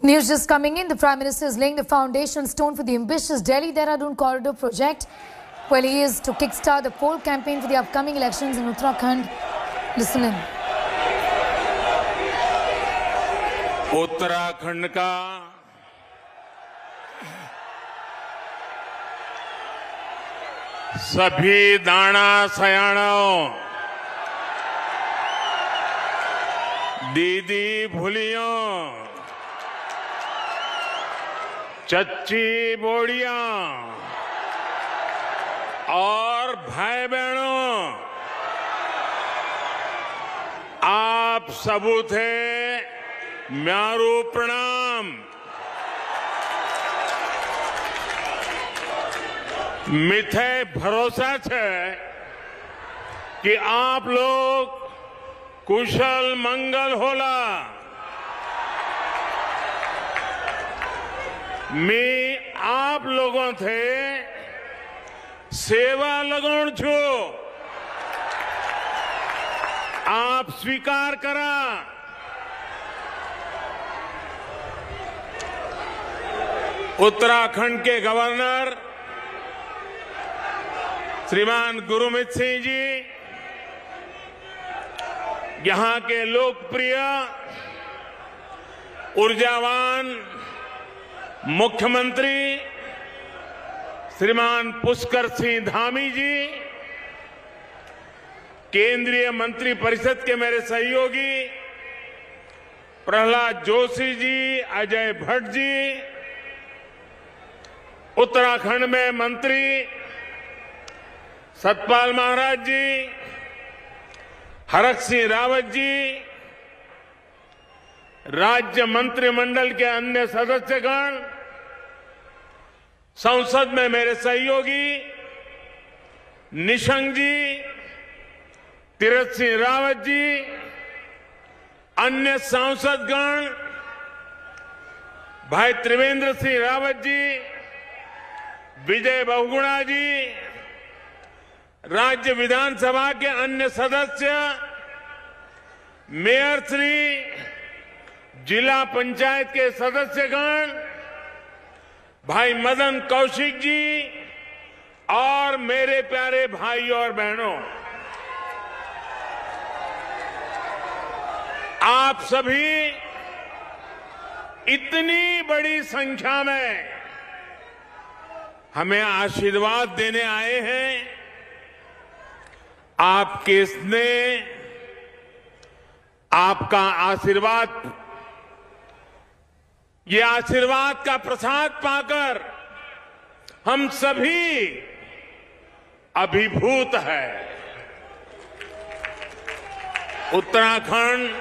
News just coming in. The Prime Minister is laying the foundation stone for the ambitious Delhi-Dehradun corridor project. Well, he is to kickstart the poll campaign for the upcoming elections in Uttarakhand. Listen in. Uttarakhand का सभी दाना सयाणों, दीदी भूलियों, चच्ची बोड़ियां और भाई बहनों, आप सबू थे म्यारू प्रणाम। मिथे भरोसा है कि आप लोग कुशल मंगल होला। मैं आप लोगों थे सेवा लगन छू, आप स्वीकार करा। उत्तराखंड के गवर्नर श्रीमान गुरमीत सिंह जी, यहां के लोकप्रिय ऊर्जावान मुख्यमंत्री श्रीमान पुष्कर सिंह धामी जी, केंद्रीय मंत्री परिषद के मेरे सहयोगी प्रहलाद जोशी जी, अजय भट्ट जी, उत्तराखंड में मंत्री सतपाल महाराज जी, हरक सिंह रावत जी, राज्य मंत्रिमंडल के अन्य सदस्यगण, संसद में मेरे सहयोगी निशंक जी, तीरथ सिंह रावत जी, अन्य सांसदगण, भाई त्रिवेंद्र सिंह रावत जी, विजय बहुगुणा जी, राज्य विधानसभा के अन्य सदस्य, मेयर श्री, जिला पंचायत के सदस्यगण, भाई मदन कौशिक जी और मेरे प्यारे भाई और बहनों, आप सभी इतनी बड़ी संख्या में हमें आशीर्वाद देने आए हैं। आपके स्नेह, आपका आशीर्वाद, ये आशीर्वाद का प्रसाद पाकर हम सभी अभिभूत है। उत्तराखंड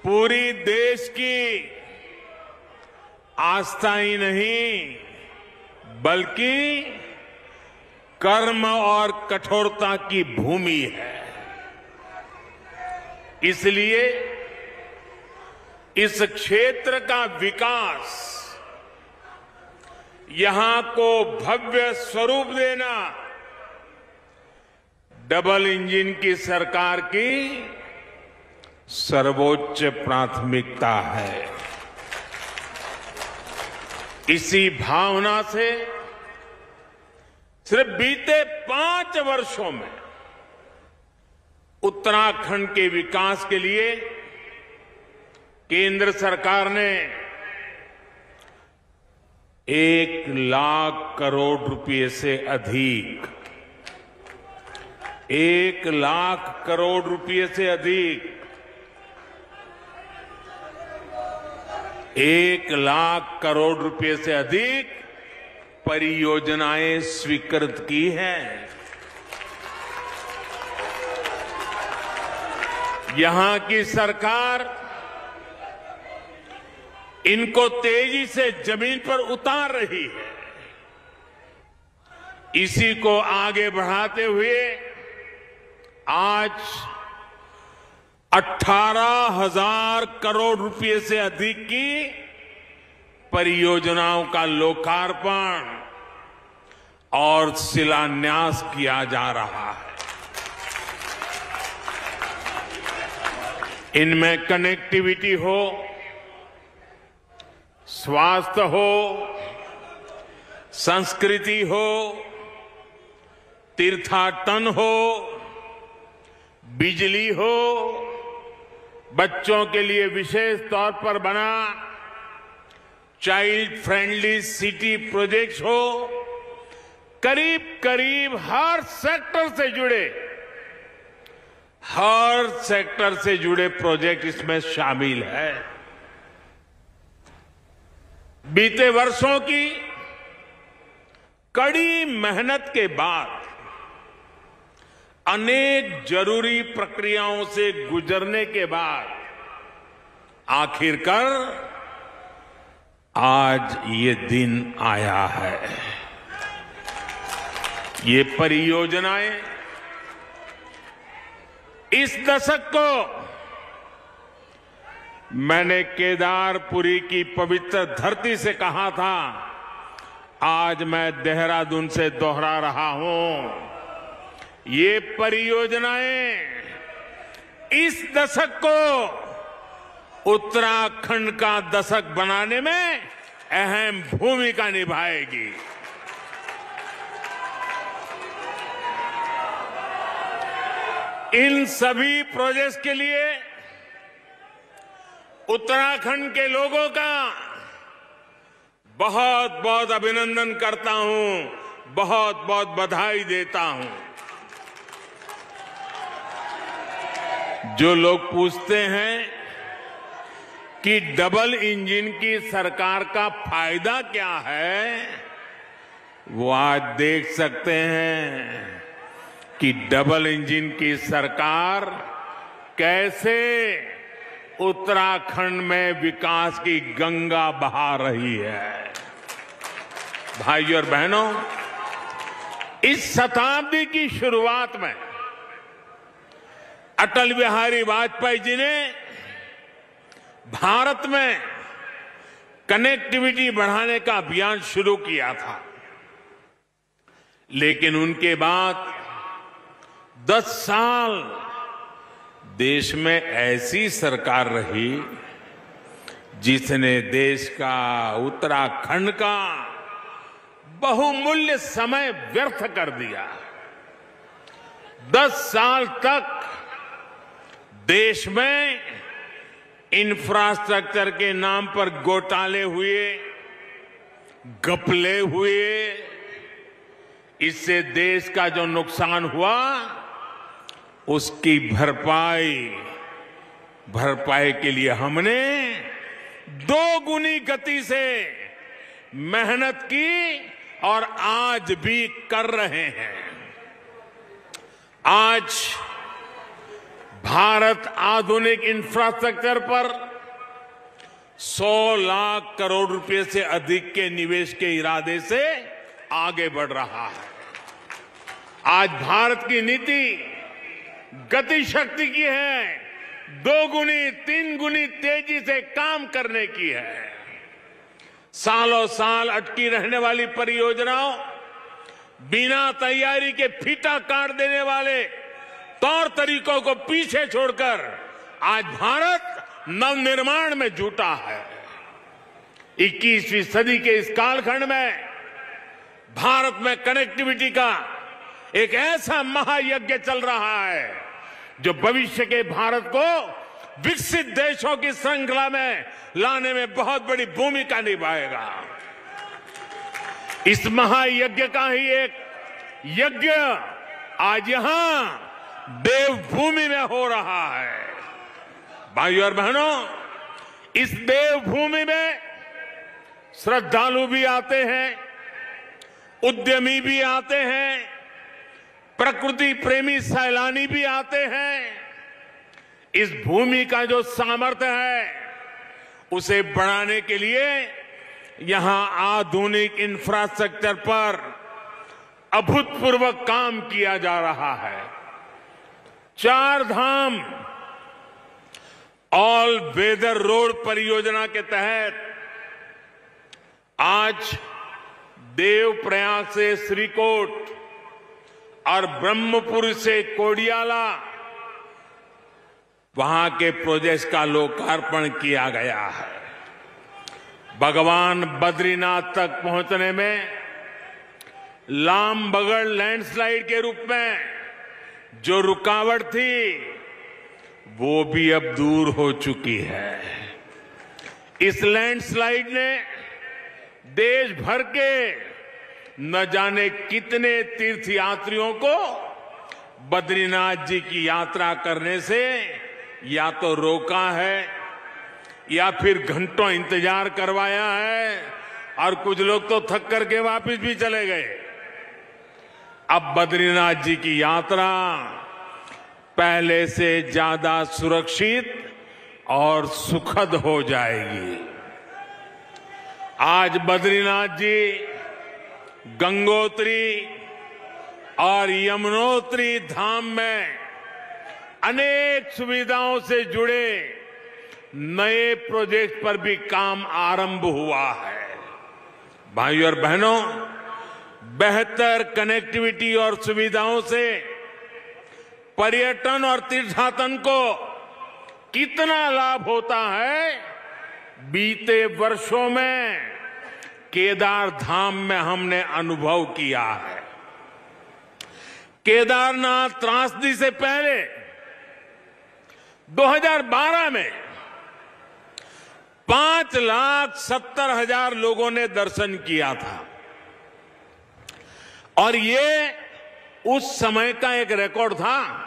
पूरी देश की आस्था ही नहीं, बल्कि कर्म और कठोरता की भूमि है। इसलिए इस क्षेत्र का विकास, यहां को भव्य स्वरूप देना डबल इंजन की सरकार की सर्वोच्च प्राथमिकता है। इसी भावना से सिर्फ बीते 5 वर्षों में उत्तराखंड के विकास के लिए केंद्र सरकार ने 1 लाख करोड़ रुपए से अधिक, 1 लाख करोड़ रुपए से अधिक, 1 लाख करोड़ रुपए से अधिक परियोजनाएं स्वीकृत की हैं। यहां की सरकार इनको तेजी से जमीन पर उतार रही है। इसी को आगे बढ़ाते हुए आज 18,000 करोड़ रुपए से अधिक की परियोजनाओं का लोकार्पण और शिलान्यास किया जा रहा है। इनमें कनेक्टिविटी हो, स्वास्थ्य हो, संस्कृति हो, तीर्थाटन हो, बिजली हो, बच्चों के लिए विशेष तौर पर बना चाइल्ड फ्रेंडली सिटी प्रोजेक्ट्स हो, करीब करीब हर सेक्टर से जुड़े प्रोजेक्ट इसमें शामिल है। बीते वर्षों की कड़ी मेहनत के बाद अनेक जरूरी प्रक्रियाओं से गुजरने के बाद आखिरकार आज ये दिन आया है। ये परियोजनाएं इस दशक को मैंने केदारपुरी की पवित्र धरती से कहा था, आज मैं देहरादून से दोहरा रहा हूं। ये परियोजनाएं इस दशक को उत्तराखंड का दशक बनाने में अहम भूमिका निभाएगी। इन सभी प्रोजेक्ट्स के लिए उत्तराखंड के लोगों का बहुत बहुत अभिनंदन करता हूं, बहुत बहुत बधाई देता हूं। जो लोग पूछते हैं कि डबल इंजन की सरकार का फायदा क्या है, वो आज देख सकते हैं कि डबल इंजन की सरकार कैसे उत्तराखंड में विकास की गंगा बहा रही है। भाइयों और बहनों, इस शताब्दी की शुरुआत में अटल बिहारी वाजपेयी जी ने भारत में कनेक्टिविटी बढ़ाने का अभियान शुरू किया था, लेकिन उनके बाद 10 साल देश में ऐसी सरकार रही जिसने देश का, उत्तराखंड का बहुमूल्य समय व्यर्थ कर दिया। 10 साल तक देश में इंफ्रास्ट्रक्चर के नाम पर घोटाले हुए, घपले हुए। इससे देश का जो नुकसान हुआ उसकी भरपाई के लिए हमने 2 गुनी गति से मेहनत की और आज भी कर रहे हैं। आज भारत आधुनिक इंफ्रास्ट्रक्चर पर 100 लाख करोड़ रुपए से अधिक के निवेश के इरादे से आगे बढ़ रहा है। आज भारत की नीति गति शक्ति की है, 2 गुनी 3 गुनी तेजी से काम करने की है। सालों साल अटकी रहने वाली परियोजनाओं, बिना तैयारी के फीता काट देने वाले तौर तरीकों को पीछे छोड़कर आज भारत नवनिर्माण में जुटा है। 21वीं सदी के इस कालखंड में भारत में कनेक्टिविटी का एक ऐसा महायज्ञ चल रहा है जो भविष्य के भारत को विकसित देशों की श्रृंखला में लाने में बहुत बड़ी भूमिका निभाएगा। इस महायज्ञ का ही एक यज्ञ आज यहां देवभूमि में हो रहा है। भाइयों और बहनों, इस देवभूमि में श्रद्धालु भी आते हैं, उद्यमी भी आते हैं, प्रकृति प्रेमी सैलानी भी आते हैं। इस भूमि का जो सामर्थ्य है उसे बढ़ाने के लिए यहां आधुनिक इंफ्रास्ट्रक्चर पर अभूतपूर्व काम किया जा रहा है। 4 धाम ऑल वेदर रोड परियोजना के तहत आज देवप्रयाग से श्रीकोट और ब्रह्मपुर से कोडियाला, वहां के प्रोजेक्ट का लोकार्पण किया गया है। भगवान बद्रीनाथ तक पहुंचने में लामबगड़ लैंडस्लाइड के रूप में जो रुकावट थी वो भी अब दूर हो चुकी है। इस लैंडस्लाइड ने देश भर के न जाने कितने तीर्थयात्रियों को बद्रीनाथ जी की यात्रा करने से या तो रोका है या फिर घंटों इंतजार करवाया है और कुछ लोग तो थक करके वापस भी चले गए। अब बद्रीनाथ जी की यात्रा पहले से ज्यादा सुरक्षित और सुखद हो जाएगी। आज बद्रीनाथ जी गंगोत्री और यमुनोत्री धाम में अनेक सुविधाओं से जुड़े नए प्रोजेक्ट पर भी काम आरंभ हुआ है। भाइयों और बहनों, बेहतर कनेक्टिविटी और सुविधाओं से पर्यटन और तीर्थाटन को कितना लाभ होता है, बीते वर्षों में केदार धाम में हमने अनुभव किया है। केदारनाथ त्रासदी से पहले 2012 में 5,70,000 लोगों ने दर्शन किया था और ये उस समय का एक रिकॉर्ड था।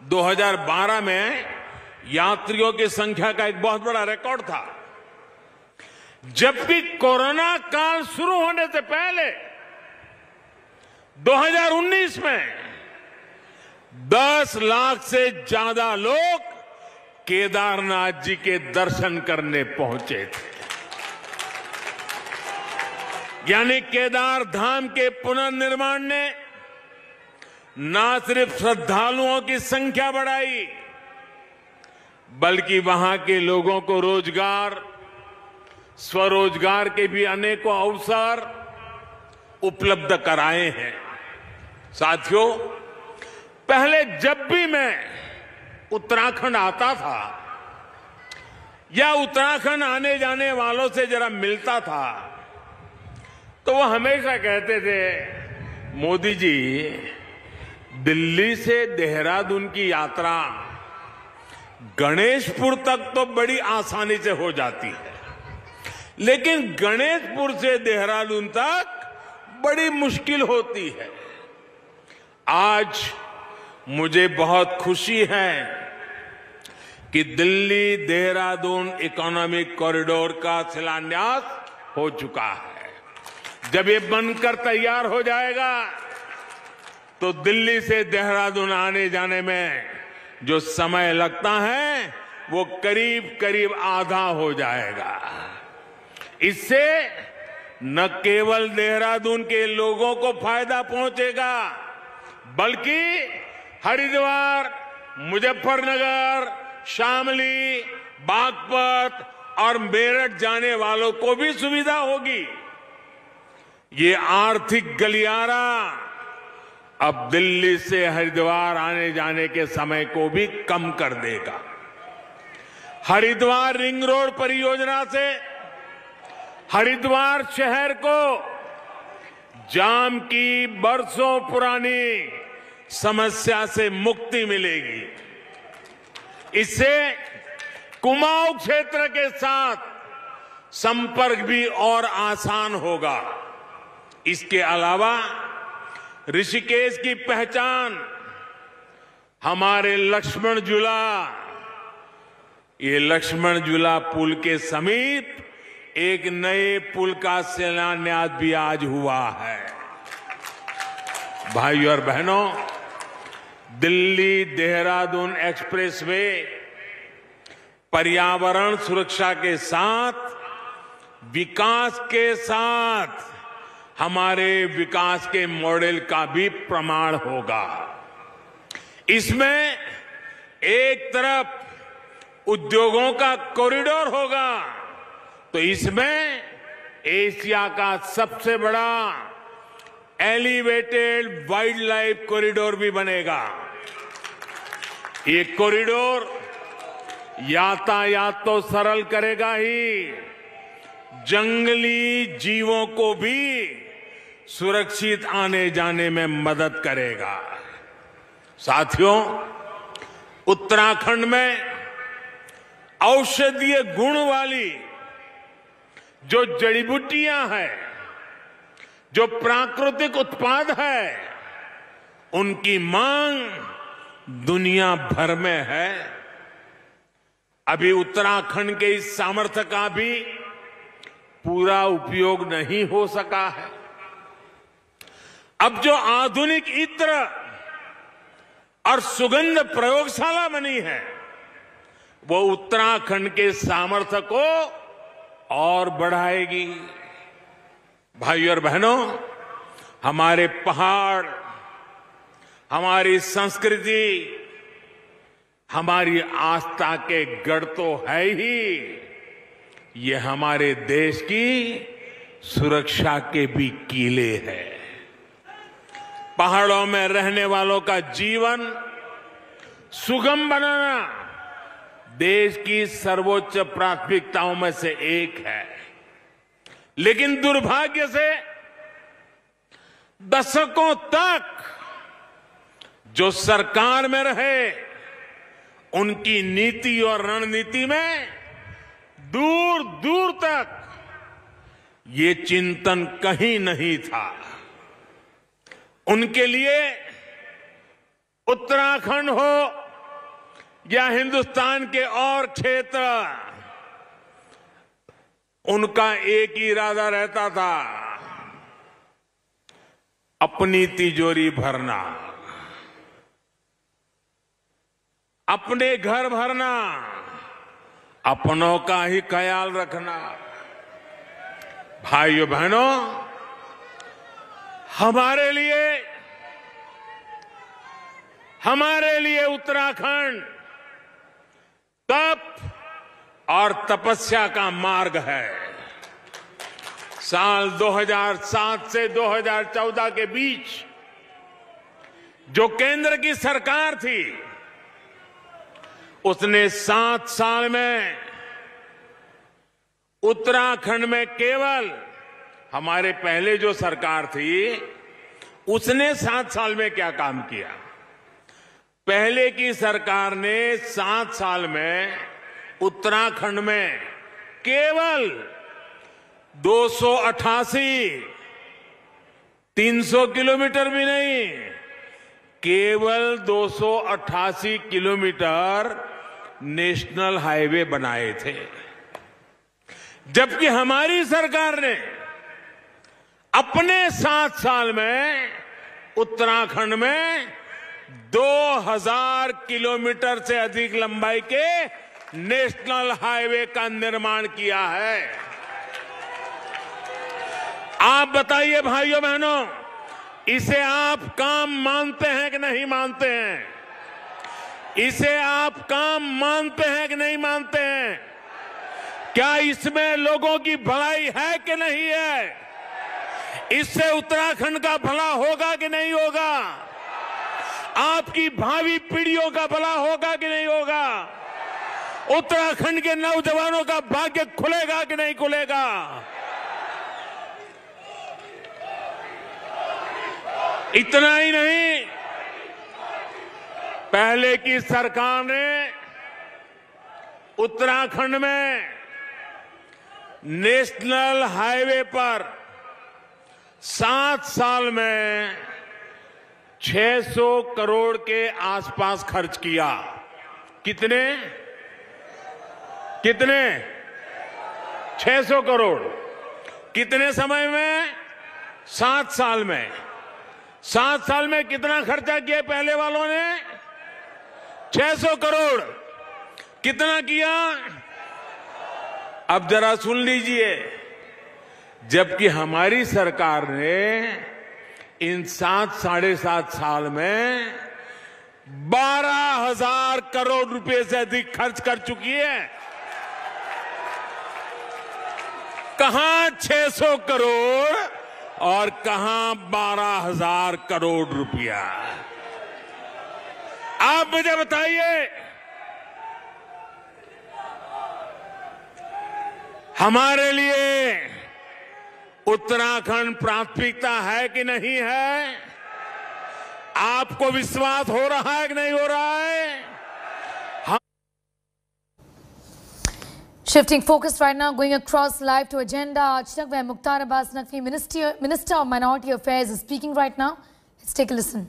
2012 में यात्रियों की संख्या का एक बहुत बड़ा रिकॉर्ड था, जबकि कोरोना काल शुरू होने से पहले 2019 में 10 लाख से ज्यादा लोग केदारनाथ जी के दर्शन करने पहुंचे थे। यानी केदार धाम के पुनर्निर्माण ने न सिर्फ श्रद्धालुओं की संख्या बढ़ाई, बल्कि वहां के लोगों को रोजगार, स्वरोजगार के भी अनेकों अवसर उपलब्ध कराए हैं। साथियों, पहले जब भी मैं उत्तराखंड आता था या उत्तराखंड आने जाने वालों से जरा मिलता था तो वो हमेशा कहते थे, मोदी जी, दिल्ली से देहरादून की यात्रा गणेशपुर तक तो बड़ी आसानी से हो जाती है, लेकिन गणेशपुर से देहरादून तक बड़ी मुश्किल होती है। आज मुझे बहुत खुशी है कि दिल्ली देहरादून इकोनॉमिक कॉरिडोर का शिलान्यास हो चुका है। जब ये बनकर तैयार हो जाएगा तो दिल्ली से देहरादून आने जाने में जो समय लगता है वो करीब करीब आधा हो जाएगा। इससे न केवल देहरादून के लोगों को फायदा पहुंचेगा, बल्कि हरिद्वार, मुजफ्फरनगर, शामली, बागपत और मेरठ जाने वालों को भी सुविधा होगी। ये आर्थिक गलियारा अब दिल्ली से हरिद्वार आने जाने के समय को भी कम कर देगा। हरिद्वार रिंग रोड परियोजना से हरिद्वार शहर को जाम की बरसों पुरानी समस्या से मुक्ति मिलेगी। इससे कुमाऊं क्षेत्र के साथ संपर्क भी और आसान होगा। इसके अलावा ऋषिकेश की पहचान हमारे लक्ष्मण झूला, ये लक्ष्मण झूला पुल के समीप एक नए पुल का शिलान्यास भी आज हुआ है। भाइयों और बहनों, दिल्ली देहरादून एक्सप्रेसवे पर्यावरण सुरक्षा के साथ विकास के साथ हमारे विकास के मॉडल का भी प्रमाण होगा। इसमें एक तरफ उद्योगों का कॉरिडोर होगा तो इसमें एशिया का सबसे बड़ा एलिवेटेड वाइल्ड लाइफ कॉरिडोर भी बनेगा। ये कॉरिडोर यातायात तो सरल करेगा ही, जंगली जीवों को भी सुरक्षित आने जाने में मदद करेगा। साथियों, उत्तराखंड में औषधीय गुण वाली जो जड़ी बूटियां हैं, जो प्राकृतिक उत्पाद है, उनकी मांग दुनिया भर में है। अभी उत्तराखंड के इस सामर्थ्य का भी पूरा उपयोग नहीं हो सका है। अब जो आधुनिक इत्र और सुगंध प्रयोगशाला बनी है, वो उत्तराखंड के सामर्थ्य को और बढ़ाएगी। भाइयों और बहनों, हमारे पहाड़, हमारी संस्कृति, हमारी आस्था के गढ़ तो है ही, ये हमारे देश की सुरक्षा के भी किले हैं। पहाड़ों में रहने वालों का जीवन सुगम बनाना देश की सर्वोच्च प्राथमिकताओं में से एक है। लेकिन दुर्भाग्य से दशकों तक जो सरकार में रहे, उनकी नीति और रणनीति में दूर दूर तक ये चिंतन कहीं नहीं था। उनके लिए उत्तराखंड हो या हिंदुस्तान के और क्षेत्र, उनका एक ही इरादा रहता था, अपनी तिजोरी भरना, अपने घर भरना, अपनों का ही ख्याल रखना। भाइयों बहनों, हमारे लिए उत्तराखंड तप और तपस्या का मार्ग है। साल 2007 से 2014 के बीच जो केंद्र की सरकार थी, उसने 7 साल में उत्तराखंड में केवल, हमारे पहले जो सरकार थी उसने 7 साल में क्या काम किया? पहले की सरकार ने 7 साल में उत्तराखंड में केवल 288, 300 किलोमीटर भी नहीं, केवल 288 किलोमीटर नेशनल हाईवे बनाए थे। जबकि हमारी सरकार ने अपने 7 साल में उत्तराखंड में 2000 किलोमीटर से अधिक लंबाई के नेशनल हाईवे का निर्माण किया है। आप बताइए भाइयों बहनों, इसे आप काम मानते हैं कि नहीं मानते हैं? इसे आप काम मानते हैं कि नहीं मानते हैं? क्या इसमें लोगों की भलाई है कि नहीं है? इससे उत्तराखंड का भला होगा कि नहीं होगा? आपकी भावी पीढ़ियों का भला होगा कि नहीं होगा? उत्तराखंड के नौजवानों का भाग्य खुलेगा कि नहीं खुलेगा? इतना ही नहीं, पहले की सरकार ने उत्तराखंड में नेशनल हाईवे पर 7 साल में 600 करोड़ के आसपास खर्च किया। कितने 600 करोड़। कितने समय में? 7 साल में। 7 साल में कितना खर्चा किया पहले वालों ने? 600 करोड़। कितना किया? अब जरा सुन लीजिए, जबकि हमारी सरकार ने इन 7-7.5 साल में 12,000 करोड़ रुपए से अधिक खर्च कर चुकी है। कहां 600 करोड़ और कहां 12,000 करोड़ रुपया? आप मुझे बताइए, हमारे लिए उत्तराखंड प्राथमिकता है कि नहीं है? आपको विश्वास हो रहा है कि नहीं हो रहा है? Shifting focus right now, going across live to agenda. Aaj tak where Mukhtar Abbas Naqvi, Minister of Minority Affairs, is speaking right now. Let's take a listen.